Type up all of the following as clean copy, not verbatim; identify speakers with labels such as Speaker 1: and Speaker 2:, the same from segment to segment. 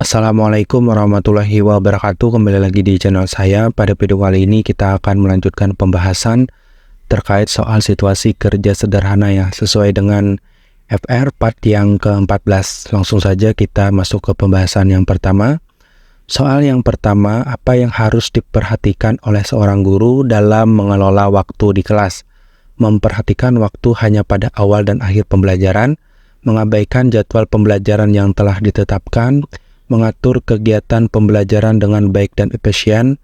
Speaker 1: Assalamualaikum warahmatullahi wabarakatuh. Kembali lagi di channel saya. Pada video kali ini kita akan melanjutkan pembahasan terkait soal situasi kerja sederhana ya, sesuai dengan FR part yang ke-14. Langsung saja kita masuk ke pembahasan yang pertama. Soal yang pertama, apa yang harus diperhatikan oleh seorang guru dalam mengelola waktu di kelas? Memperhatikan waktu hanya pada awal dan akhir pembelajaran, mengabaikan jadwal pembelajaran yang telah ditetapkan, mengatur kegiatan pembelajaran dengan baik dan efisien,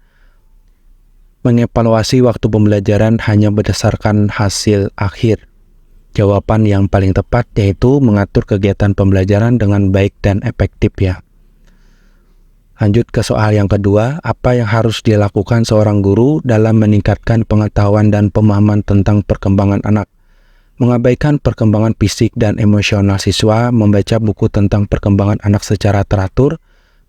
Speaker 1: mengevaluasi waktu pembelajaran hanya berdasarkan hasil akhir. Jawaban yang paling tepat yaitu mengatur kegiatan pembelajaran dengan baik dan efektif ya. Lanjut ke soal yang kedua, apa yang harus dilakukan seorang guru dalam meningkatkan pengetahuan dan pemahaman tentang perkembangan anak? Mengabaikan perkembangan fisik dan emosional siswa, membaca buku tentang perkembangan anak secara teratur,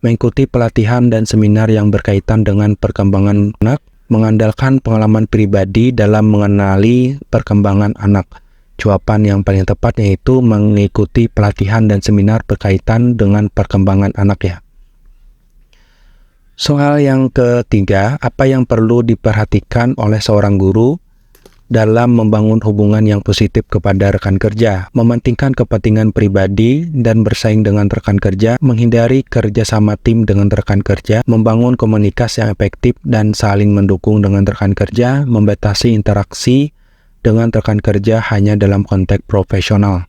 Speaker 1: mengikuti pelatihan dan seminar yang berkaitan dengan perkembangan anak, mengandalkan pengalaman pribadi dalam mengenali perkembangan anak. Jawaban yang paling tepat yaitu mengikuti pelatihan dan seminar berkaitan dengan perkembangan anak ya. Soal yang ketiga, apa yang perlu diperhatikan oleh seorang guru dalam membangun hubungan yang positif kepada rekan kerja, mementingkan kepentingan pribadi dan bersaing dengan rekan kerja, menghindari kerja sama tim dengan rekan kerja, membangun komunikasi yang efektif dan saling mendukung dengan rekan kerja, membatasi interaksi dengan rekan kerja hanya dalam konteks profesional.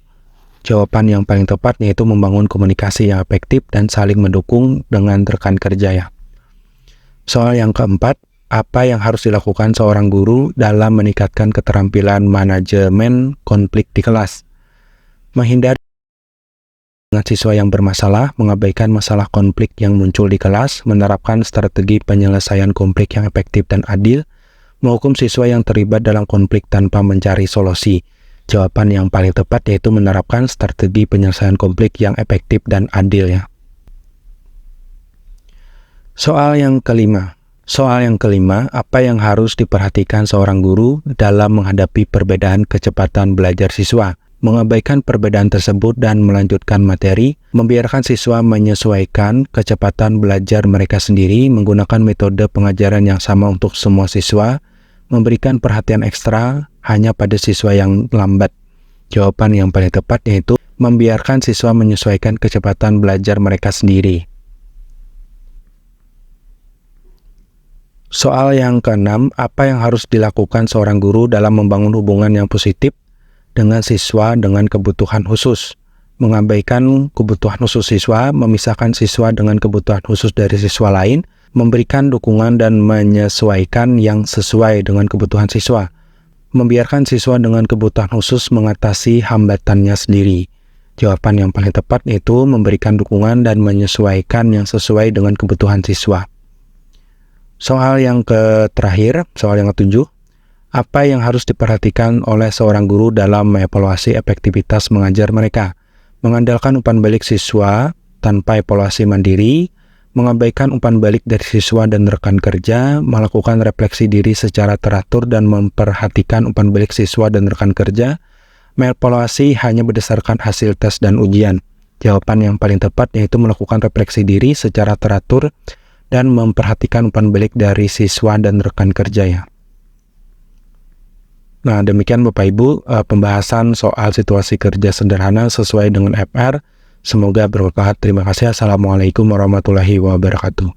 Speaker 1: Jawaban yang paling tepat yaitu membangun komunikasi yang efektif dan saling mendukung dengan rekan kerja ya. Soal yang keempat, apa yang harus dilakukan seorang guru dalam meningkatkan keterampilan manajemen konflik di kelas? Menghindari dengan siswa yang bermasalah, mengabaikan masalah konflik yang muncul di kelas, menerapkan strategi penyelesaian konflik yang efektif dan adil, menghukum siswa yang terlibat dalam konflik tanpa mencari solusi. Jawaban yang paling tepat yaitu menerapkan strategi penyelesaian konflik yang efektif dan adil ya. Soal yang kelima, apa yang harus diperhatikan seorang guru dalam menghadapi perbedaan kecepatan belajar siswa? Mengabaikan perbedaan tersebut dan melanjutkan materi, membiarkan siswa menyesuaikan kecepatan belajar mereka sendiri, menggunakan metode pengajaran yang sama untuk semua siswa, memberikan perhatian ekstra hanya pada siswa yang lambat. Jawaban yang paling tepat yaitu membiarkan siswa menyesuaikan kecepatan belajar mereka sendiri. Soal yang keenam, apa yang harus dilakukan seorang guru dalam membangun hubungan yang positif dengan siswa dengan kebutuhan khusus? Mengabaikan kebutuhan khusus siswa, memisahkan siswa dengan kebutuhan khusus dari siswa lain, memberikan dukungan dan menyesuaikan yang sesuai dengan kebutuhan siswa, membiarkan siswa dengan kebutuhan khusus mengatasi hambatannya sendiri. Jawaban yang paling tepat yaitu memberikan dukungan dan menyesuaikan yang sesuai dengan kebutuhan siswa. Soal yang terakhir, soal yang ketujuh, apa yang harus diperhatikan oleh seorang guru dalam mengevaluasi efektivitas mengajar mereka? Mengandalkan umpan balik siswa tanpa evaluasi mandiri, mengabaikan umpan balik dari siswa dan rekan kerja, melakukan refleksi diri secara teratur dan memperhatikan umpan balik siswa dan rekan kerja, mengevaluasi hanya berdasarkan hasil tes dan ujian. Jawaban yang paling tepat yaitu melakukan refleksi diri secara teratur dan memperhatikan umpan balik dari siswa dan rekan kerja ya. Nah, demikian Bapak Ibu pembahasan soal situasi kerja sederhana sesuai dengan FR. Semoga bermanfaat. Terima kasih. Assalamualaikum warahmatullahi wabarakatuh.